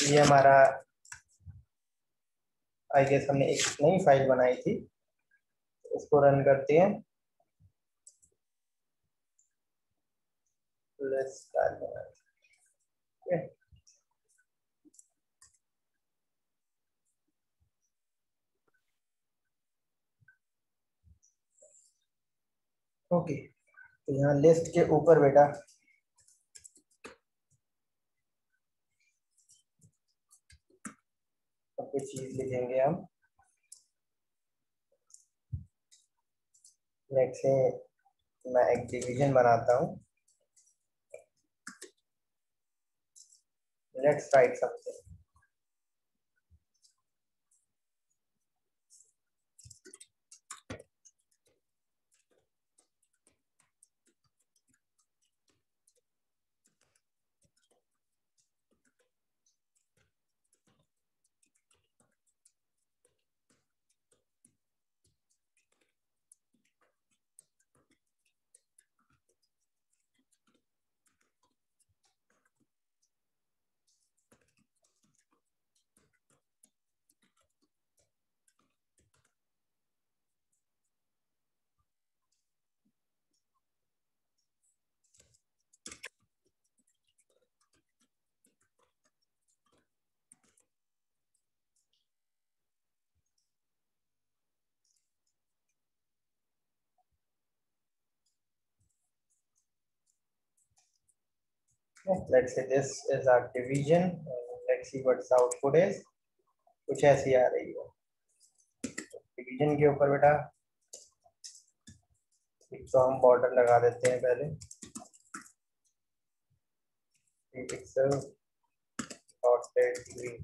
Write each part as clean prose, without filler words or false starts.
ये हमारा I guess हमने एक नई फाइल बनाई थी, इसको रन करते हैं। Let's start. ओके, तो यहाँ लिस्ट के ऊपर बेटा कुछ चीज लिखेंगे हम। नेक्स्ट से मैं एक डिवीजन बनाता हूँ। Let's write something. Let's say this is our division. Let's see what the output is. कुछ ऐसी आ रही है डिवीजन के ऊपर बेटा। तो हम बॉर्डर लगा देते हैं पहले 3 pixel dotted green,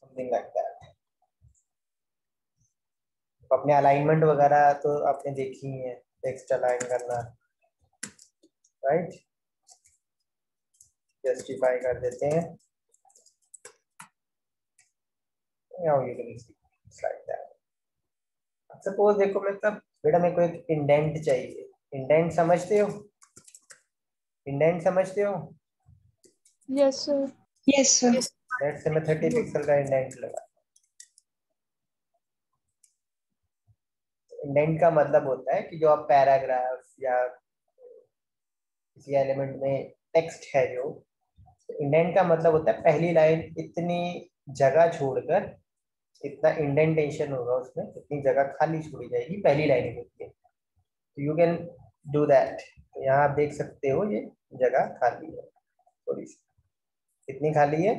something like that. अपने अलाइनमेंट वगैरह तो आपने देखी ही है, टेक्स्ट अलाइन करना, राइट। जस्टिफाई कर देते हैं। Now you can see it's like that. Suppose देखो मतलब बेटा मेरे को एक इंडेंट चाहिए। इंडेंट समझते हो? इंडेंट समझते हो? Yes sir. Yes sir. Let's say मैं 30 पिक्सल का इंडेंट लगा। इंडेंट का मतलब होता है कि जो आप पैराग्राफ या किसी एलिमेंट में टेक्स्ट है जो, इंडेंट का मतलब होता है पहली लाइन इतनी जगह छोड़कर इतना इंडेंटेशन होगा उसमें, इतनी जगह खाली छोड़ी जाएगी पहली लाइन के लिए। तो यू कैन डू दैट। तो यहाँ आप देख सकते हो ये जगह खाली है थोड़ी सी। कितनी खाली है?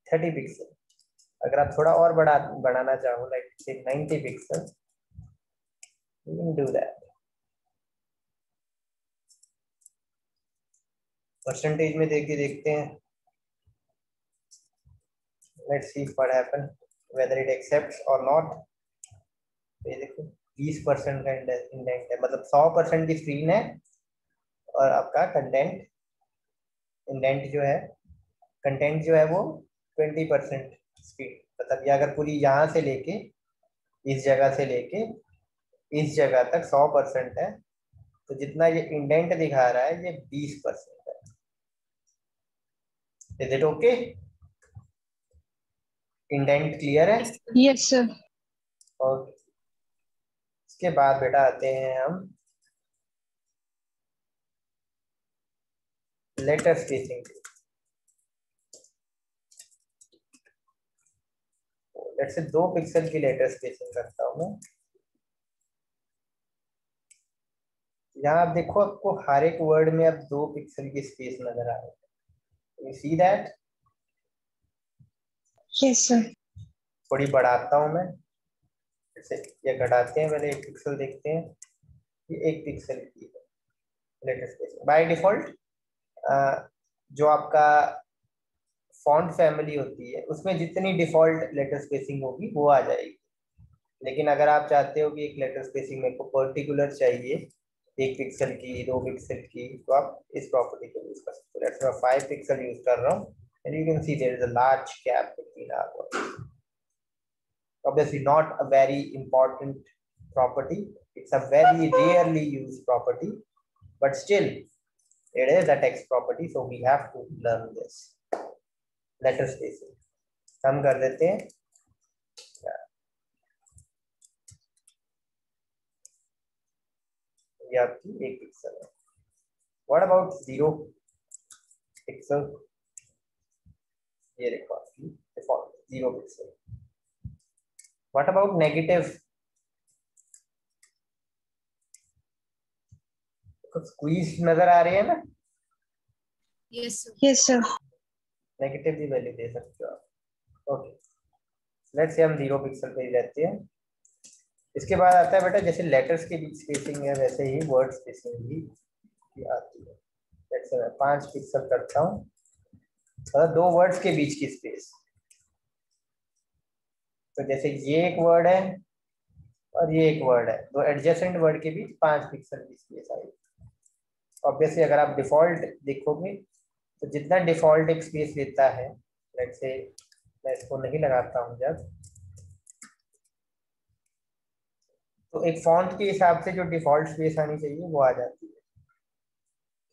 30 पिक्सल। अगर आप थोड़ा और बड़ा बनाना चाहो like 90 pixel, you can do that. Percentage में देखते हैं। Let's see what happen whether it accepts और नॉट। ये देखो 20% का इंडेंट है, मतलब 100% की स्क्रीन है और आपका कंटेंट इंडेंट जो है, कंटेंट जो है वो 20% स्क्रीन। मतलब ये अगर पूरी यहाँ से लेके इस जगह से लेके इस जगह तक 100% है, तो जितना ये इंडेंट दिखा रहा है ये 20% है। Is it okay? Indent clear है? Yes sir. ओके, इसके बाद बेटा आते हैं हम letter spacing. Let's say 2 pixel की लेटर स्पेसिंग करता हूँ मैं। यहाँ आप देखो, आपको हर एक वर्ड में अब 2 पिक्सल की स्पेस नजर आ रही है। You see that? Yes sir. थोड़ी बढ़ाता हूँ मैं, जैसे ये घटाते हैं, पहले 1 पिक्सल देखते हैं। ये 1 पिक्सल की लेटर स्पेसिंग बाय डिफॉल्ट। जो आपका फॉन्ट फैमिली होती है उसमें जितनी डिफॉल्ट लेटर स्पेसिंग होगी वो आ जाएगी। लेकिन अगर आप चाहते हो कि एक लेटर स्पेसिंग मेरे को पर्टिकुलर चाहिए 1 पिक्सल की, 2 पिक्सल की, तो आप इस प्रॉपर्टी को यूज कर सकते हो। लेट्स मैं 5 पिक्सल यूज कर रहा हूँ and you can see there is a large gap between our words. Obviously not a very important property, it's a very rarely used property, but still It is a text property, so we have to learn this. Letter spacing हम कर देते हैं. ये आपकी 1 pixel है. What about 0 pixel? ये देखो आपकी default 0 pixel. What about negative? Squeeze नजर आ रही है ना? Yes sir. Yes sir. Negative की वैल्यू दे सकते हो आप. ओके, लेट्स से हम 0 पिक्सल पे ही रहते हैं. इसके बाद आता है बेटा जैसे लेटर्स के बीच स्पेसिंग है वैसे ही वर्ड स्पेसिंग भी आती है. लेट्स से मैं 5 पिक्सल करता हूँ, मतलब 2 वर्ड्स के बीच की स्पेस. तो जैसे ये एक वर्ड है और ये एक वर्ड है, दो एडजेसेंट वर्ड के बीच 5 पिक्सल की स्पेस आई. ऑब्वियसली अगर आप डिफॉल्ट देखोगे तो जितना डिफॉल्ट एक स्पेस लेता है, लेट्स से मैं इसको नहीं लगाता हूँ जब, तो एक फॉन्ट के हिसाब से जो डिफॉल्ट स्पेस आनी चाहिए वो आ जाती है.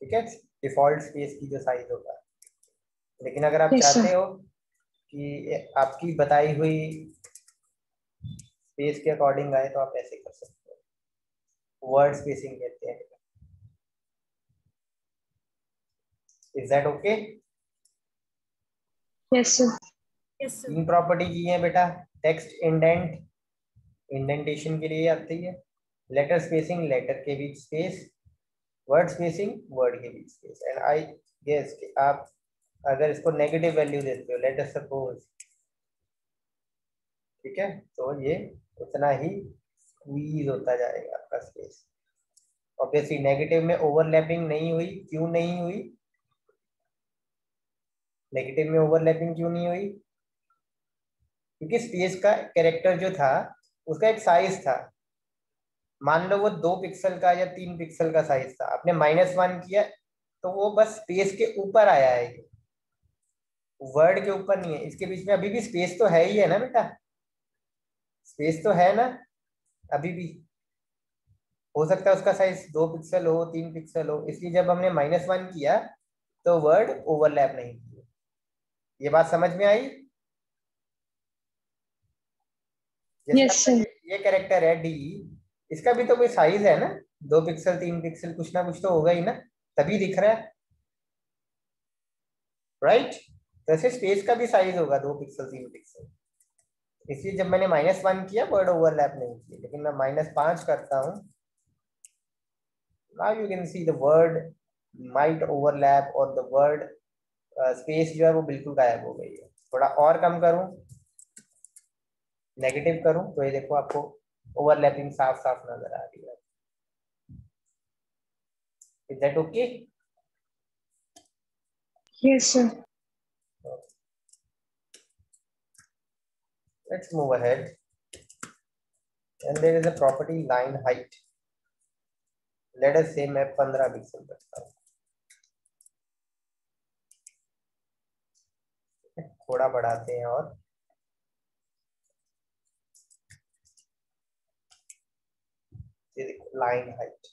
ठीक है, डिफॉल्ट स्पेस की जो साइज होगा. लेकिन अगर आप चाहते हो कि आपकी बताई हुई स्पेस के अकॉर्डिंग आए तो आप ऐसे कर सकते हो. वर्ड स्पेसिंग कहते हैं. Is that okay? Yes sir. Yes sir. 3 property की है बेटा. टेक्स्ट इंडेंट, इंडेंटेशन के लिए आती है. लेटर स्पेसिंग, लेटर के बीच स्पेस. वर्ड स्पेसिंग, वर्ड के बीच स्पेस. एंड आई गेस कि आप अगर इसको नेगेटिव वैल्यू देते हो, लेट अस सपोज, ठीक है, तो ये उतना ही स्क्वीज होता जाएगा आपका स्पेस. ऑब्वियसली नेगेटिव में ओवरलैपिंग नहीं हुई. क्यों नहीं हुई? नेगेटिव में ओवरलैपिंग क्यों नहीं हुई? क्योंकि स्पेस का कैरेक्टर जो था उसका एक साइज था. मान लो वो 2 पिक्सल का या 3 पिक्सल का साइज था, आपने -1 किया तो वो बस स्पेस के ऊपर आया है, वर्ड के ऊपर नहीं है. इसके बीच में अभी भी स्पेस तो है ही है ना बेटा? स्पेस तो है ना अभी भी. हो सकता है उसका साइज 2 पिक्सल हो, 3 पिक्सल हो, इसलिए जब हमने -1 किया तो वर्ड ओवरलैप नहीं किया. ये बात समझ में आई? जैसे ये कैरेक्टर है डी, इसका भी तो कोई साइज है ना, 2 पिक्सल 3 पिक्सल कुछ ना कुछ तो होगा ही ना, तभी दिख रहा है, राइट? वैसे स्पेस का भी साइज होगा 2 पिक्सल 3 पिक्सल. इसलिए जब मैंने -1 किया वर्ड ओवरलैप नहीं किया. लेकिन मैं -5 करता हूँ, now you can see the word might overlap और the word स्पेस जो है वो बिल्कुल गायब हो गई है. थोड़ा और कम करूं, नेगेटिव करूं, तो ये देखो आपको ओवरलैपिंग साफ साफ नजर आ रही है. Is that okay? Yes sir. Let's move ahead. And there is a property line height. Let us say मैं 15 पिक्सल रखता हूँ. थोड़ा बढ़ाते हैं और ये देखो लाइन हाइट.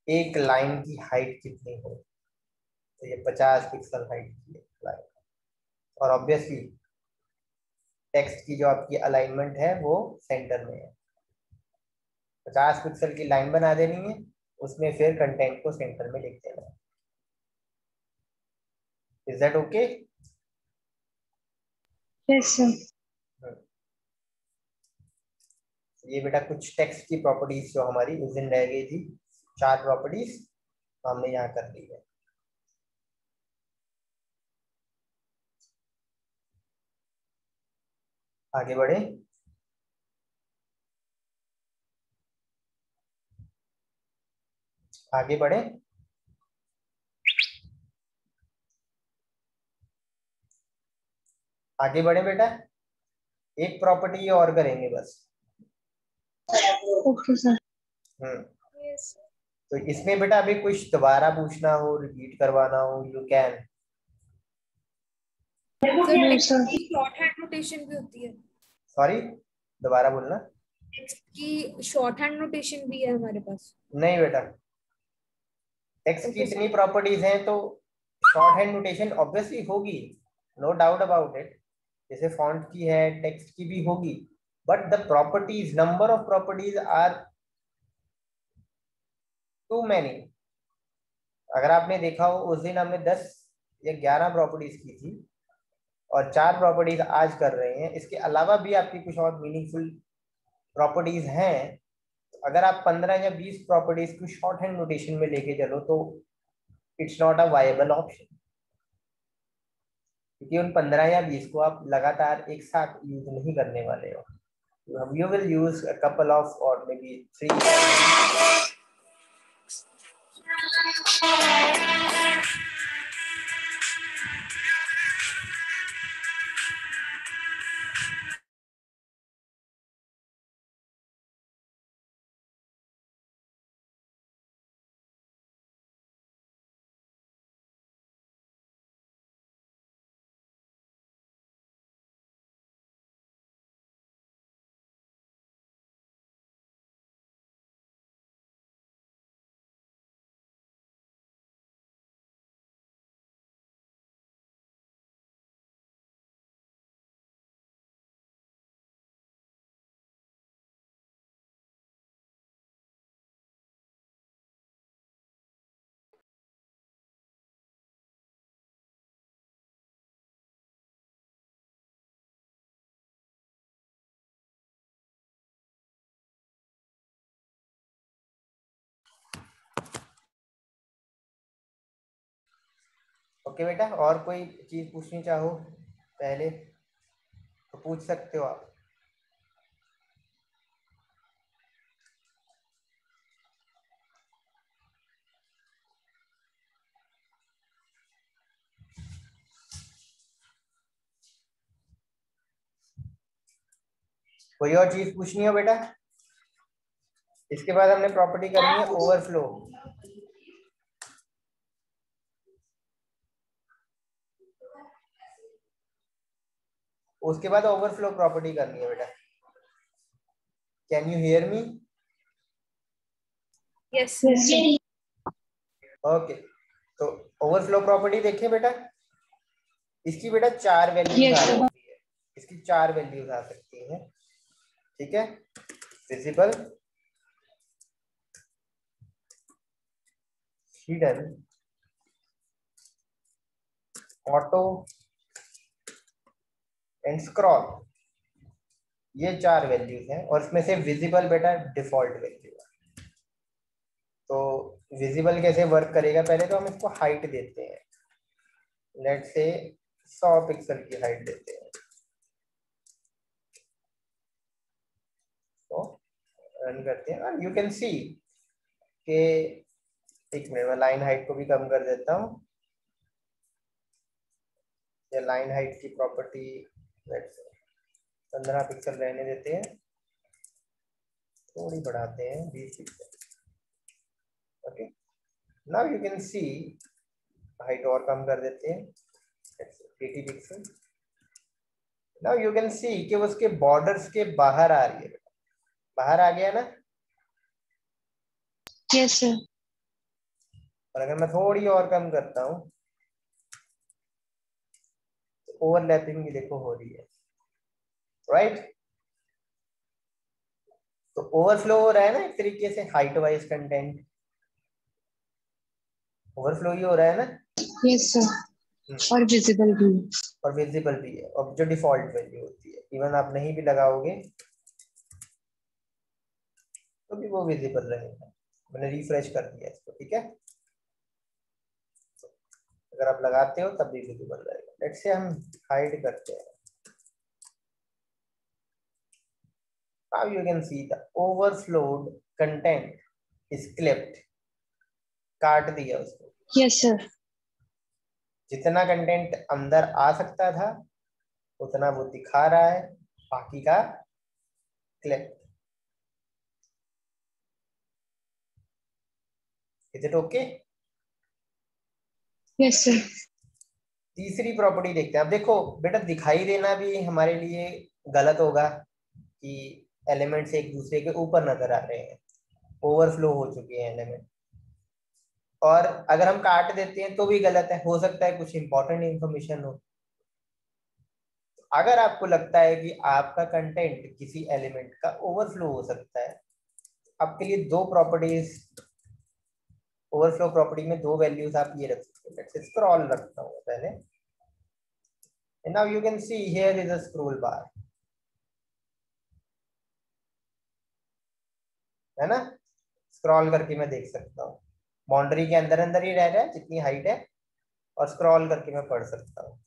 एक लाइन की हाइट कितनी हो? तो ये 50 पिक्सल हाइट की लाइन. और ऑब्वियसली टेक्स्ट की जो आपकी अलाइनमेंट है वो सेंटर में है. 50 पिक्सल की लाइन बना देनी है, उसमें फिर कंटेंट को सेंटर में लिख देना है. Is that okay? Yes sir. ये बेटा कुछ टेक्स्ट की प्रॉपर्टीज जो हमारी उस दिन रह गई थी, 4 प्रॉपर्टीज हमने यहाँ कर ली है. आगे बढ़े. आगे बढ़े. आगे बढ़े बेटा. एक प्रॉपर्टी और करेंगे बस. Okay sir. तो इसमें बेटा अभी कुछ दोबारा पूछना हो, रिपीट करवाना हो, you can. Short hand notation भी होती है. सॉरी, दोबारा बोलना. टेक्स्ट की शॉर्ट हैंड नोटेशन भी है हमारे पास. नहीं बेटा, टेक्स्ट की इतनी प्रॉपर्टीज हैं तो शॉर्ट हैंड नोटेशन ऑब्वियसली होगी, नो डाउट अबाउट इट। जैसे फॉन्ट की है, टेक्स्ट की भी होगी, but the properties, number of properties are too many. अगर आपने देखा हो उस दिन हमने 10 या 11 प्रॉपर्टीज की थी और 4 प्रॉपर्टीज आज कर रहे हैं। इसके अलावा भी आपकी कुछ और मीनिंगफुल प्रॉपर्टीज हैं। अगर आप 15 या 20 प्रॉपर्टीज को शॉर्ट हैंड नोटेशन में लेके चलो तो it's not a viable option, क्योंकि उन 15 या 20 को आप लगातार एक साथ यूज नहीं करने वाले हो। You will use a couple of or maybe 3. Okay बेटा, और कोई चीज पूछनी चाहो पहले तो पूछ सकते हो आप। कोई और चीज पूछनी हो बेटा? इसके बाद हमने प्रॉपर्टी करनी है ओवरफ्लो। उसके बाद ओवरफ्लो प्रॉपर्टी करनी है बेटा। Can you hear me? Yes okay, तो ओवरफ्लो प्रॉपर्टी देखिए बेटा, इसकी बेटा 4 वैल्यूज आ सकती है। इसकी 4 वैल्यूज आ सकती हैं, ठीक है। Visible, hidden, auto and scroll, ये 4 वैल्यूज हैं। और इसमें से विजिबल बेटा डिफॉल्ट वैल्यू है। तो विजिबल कैसे वर्क करेगा, पहले तो हम इसको हाइट देते हैं, लेट्स से 100 पिक्सल की हाइट देते हैं। तो रन करते हैं और यू कैन सी कि, एक मिनट में लाइन हाइट को भी कम कर देता हूँ। ये लाइन हाइट की प्रॉपर्टी 15 पिक्सल रहने देते हैं, थोड़ी बढ़ाते हैं 20 pixel. Okay, now you can C, height और कम कर देते हैं 80 पिक्सल। नाउ यू कैन सी कि उसके बॉर्डर्स के बाहर आ रही है, बाहर आ गया ना। Yes sir. और अगर मैं थोड़ी और कम करता हूँ तो ओवरलैपिंग भी देखो हो रही है, राइट। तो ओवरफ्लो हो रहा है ना एक तरीके से, हाइट वाइज कंटेंट ओवरफ्लो ही हो रहा है ना। यस सर, और विजिबल भी। और विजिबल भी है, और जो डिफॉल्ट वैल्यू होती है, इवन आप नहीं भी लगाओगे तो भी वो विजिबल रहेगा। मैंने रिफ्रेश कर दिया इसको, ठीक है। अगर आप लगाते हो तब भी विजिबल रहेगा। लेट्स से हम हाइड करते हैं। Now you can see the overflowed content is clipped, काट दिया उसको। Yes sir. जितना कंटेंट अंदर आ सकता था उतना वो दिखा रहा है, बाकी का clip. Is it okay? Yes sir. तीसरी प्रॉपर्टी देखते हैं। अब देखो बेटा, दिखाई देना भी हमारे लिए गलत होगा कि एलिमेंट्स एक दूसरे के ऊपर नजर आ रहे हैं, ओवरफ्लो हो चुके हैं एलिमेंट। और अगर हम काट देते हैं तो भी गलत है, हो सकता है कुछ इंपॉर्टेंट इंफॉर्मेशन हो। अगर आपको लगता है कि आपका कंटेंट किसी एलिमेंट का ओवरफ्लो हो सकता है, आपके लिए दो प्रॉपर्टीज, ओवरफ्लो प्रॉपर्टी में दो वैल्यूज आप ये रख सकते हैं। लेट्स स्क्रॉल रखता हूँ पहले, and now you can see here is a scroll बार, है ना। स्क्रॉल करके मैं देख सकता हूँ, बाउंड्री के अंदर अंदर ही रह रहा है जितनी हाइट है, और स्क्रॉल करके मैं पढ़ सकता हूँ।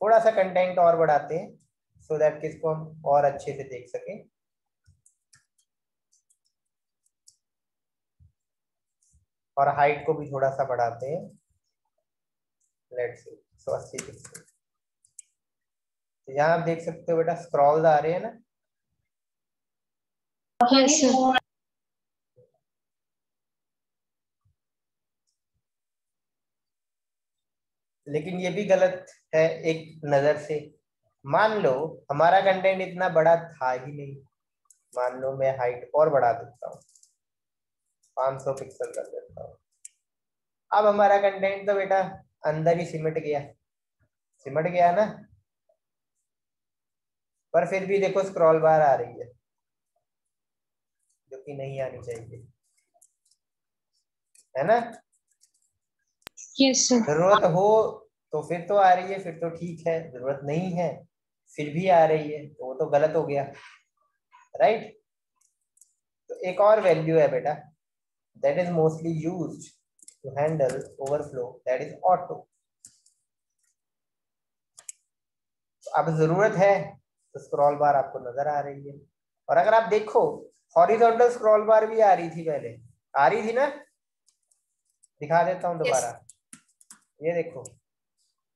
थोड़ा सा कंटेंट और बढ़ाते हैं सो दैट कि इसको हम और अच्छे से देख सकें। और हाइट को भी थोड़ा सा बढ़ाते हैं, लेट्स सी 180 पिक्सल। तो यहाँ आप देख सकते हो बेटा स्क्रॉल्स आ रहे हैं ना। Yes sir. लेकिन ये भी गलत है एक नजर से। मान लो हमारा कंटेंट इतना बड़ा था ही नहीं, मान लो मैं हाइट और बढ़ा देता हूँ, 500 पिक्सल कर देता हूँ। अब हमारा कंटेंट तो बेटा अंदर ही सिमट गया ना। पर फिर भी देखो स्क्रॉल बार आ रही है, जो कि नहीं आनी चाहिए, है ना। Yes sir. जरूरत हो तो फिर तो आ रही है, फिर तो ठीक है। जरूरत नहीं है फिर भी आ रही है, तो वो तो गलत हो गया, राइट। तो एक और वैल्यू है बेटा, that is mostly used to handle overflow, that is auto. अब जरूरत है तो स्क्रॉल बार आपको नजर आ रही है। और अगर आप देखो हॉरिजॉन्टल स्क्रॉल बार भी आ रही थी पहले, आ रही थी ना। दिखा देता हूँ दोबारा, ये देखो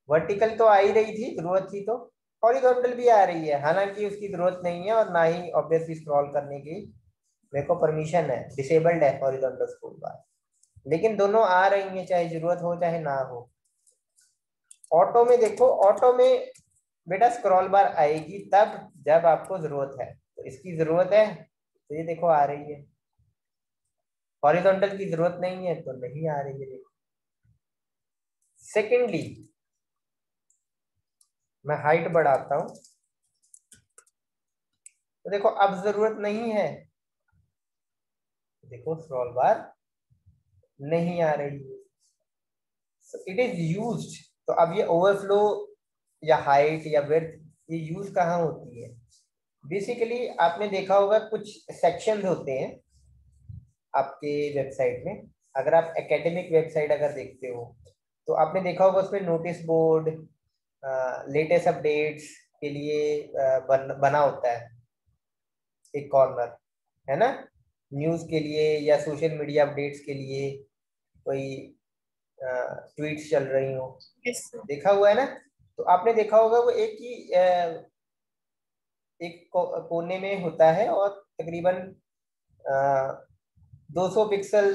वर्टिकल तो आ ही रही थी, जरूरत थी तो। हॉरिजॉन्टल भी आ रही है, हालांकि उसकी जरूरत नहीं है, और ना ही ऑब्वियसली स्क्रॉल करने की मेरे को परमिशन है, डिसेबल्ड है हॉरिजॉन्टल स्क्रॉल बार। लेकिन दोनों आ रही हैं, चाहे जरूरत हो चाहे ना हो। ऑटो में देखो, ऑटो में बेटा स्क्रॉल बार आएगी तब जब आपको जरूरत है। तो इसकी जरूरत है तो ये देखो आ रही है, हॉरिजॉन्टल की जरूरत नहीं है तो नहीं आ रही है, देखो। सेकेंडली मैं हाइट बढ़ाता हूं, तो देखो अब जरूरत नहीं है, देखो स्क्रॉल बार नहीं आ रही है, इट इज यूज्ड। तो अब ये ओवरफ्लो या हाइट या विड्थ, ये यूज कहाँ होती है? बेसिकली आपने देखा होगा कुछ सेक्शंस होते हैं आपके वेबसाइट में। अगर आप एकेडमिक वेबसाइट अगर देखते हो तो आपने देखा होगा उसमें नोटिस बोर्ड, लेटेस्ट अपडेट्स के लिए बना होता है एक कॉर्नर, है ना। न्यूज़ के लिए या सोशल मीडिया अपडेट्स के लिए कोई ट्वीट्स चल रही हो, देखा हुआ है ना। तो आपने देखा होगा वो एक ही एक कोने में होता है, और तकरीबन 200 पिक्सल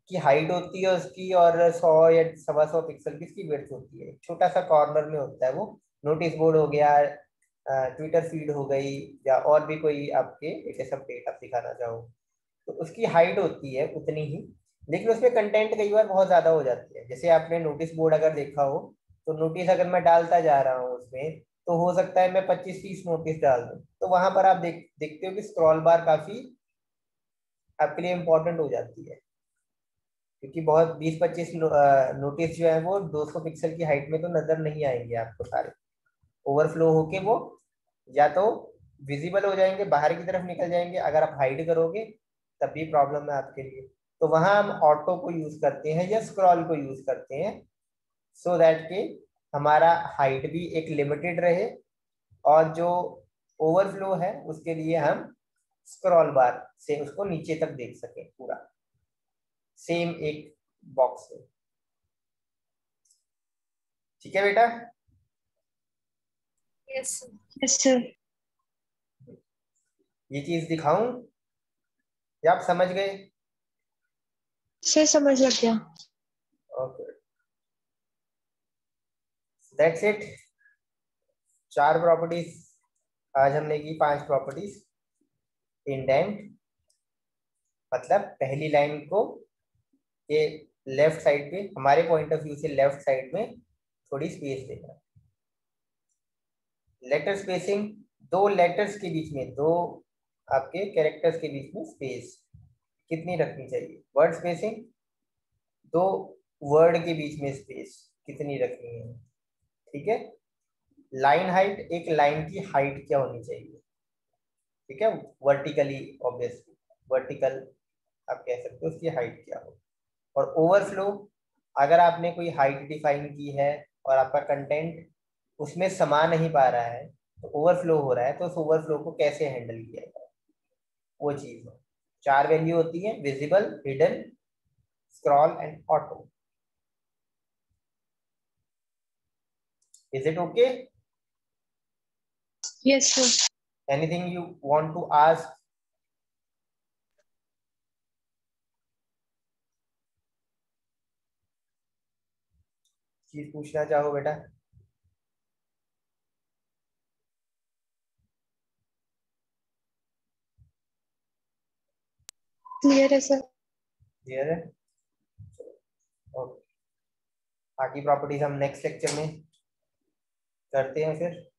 की हाइट होती है उसकी, और 100 या 125 पिक्सल की इसकी विड्थ होती है। छोटा सा कॉर्नर में होता है वो। नोटिस बोर्ड हो गया, ट्विटर फीड हो गई, या और भी कोई आपके लेटेस्ट अपडेट आप दिखाना चाहो, तो उसकी हाइट होती है उतनी ही। लेकिन उसमें कंटेंट कई बार बहुत ज्यादा हो जाती है। जैसे आपने नोटिस बोर्ड अगर देखा हो, तो नोटिस अगर मैं डालता जा रहा हूँ उसमें, तो हो सकता है मैं 25-30 नोटिस डाल दूँ, तो वहां पर आप देखते हो कि स्क्रॉल बार काफी आपके लिए इंपॉर्टेंट हो जाती है। क्योंकि बहुत 20-25 नोटिस जो है वो 200 पिक्सल की हाइट में तो नजर नहीं आएंगे आपको सारे। ओवरफ्लो होके वो या तो विजिबल हो जाएंगे, बाहर की तरफ निकल जाएंगे, अगर आप हाइड करोगे तब भी प्रॉब्लम है आपके लिए। तो वहां हम ऑटो को यूज करते हैं या स्क्रॉल को यूज करते हैं, सो दैट कि हमारा हाइट भी एक लिमिटेड रहे, और जो ओवरफ्लो है उसके लिए हम स्क्रॉल बार से उसको नीचे तक देख सकें पूरा, सेम एक बॉक्स में। ठीक है बेटा। Yes sir. ये चीज दिखाऊं या आप समझ गए? सर समझ लग गया। Okay, that's it. 4 प्रॉपर्टीज आज हमने की, 5 प्रॉपर्टीज। इंडेंट मतलब पहली लाइन को ये लेफ्ट साइड पे, हमारे पॉइंट ऑफ व्यू से लेफ्ट साइड में थोड़ी स्पेस देना। लेटर स्पेसिंग, दो लेटर्स के बीच में, दो आपके कैरेक्टर्स के बीच में स्पेस कितनी रखनी चाहिए? वर्ड स्पेसिंग, दो वर्ड के बीच में स्पेस कितनी रखनी है? ठीक है। लाइन हाइट, एक लाइन की हाइट क्या होनी चाहिए? ठीक है, वर्टिकली, ऑब्वियसली वर्टिकल आप कह सकते हो, उसकी हाइट क्या हो। और ओवरफ्लो, अगर आपने कोई हाइट डिफाइन की है और आपका कंटेंट उसमें समा नहीं पा रहा है, तो ओवरफ्लो हो रहा है, तो उस ओवरफ्लो को कैसे हैंडल किया जाए, वो चीज है। 4 वैल्यू होती है, visible, hidden, scroll and auto. Is it okay? Yes, sir. Anything you want to ask? चीज पूछना चाहो बेटा? Clear है sir. क्लियर है? ओके, बाकी प्रॉपर्टीज हम नेक्स्ट लेक्चर में करते हैं फिर।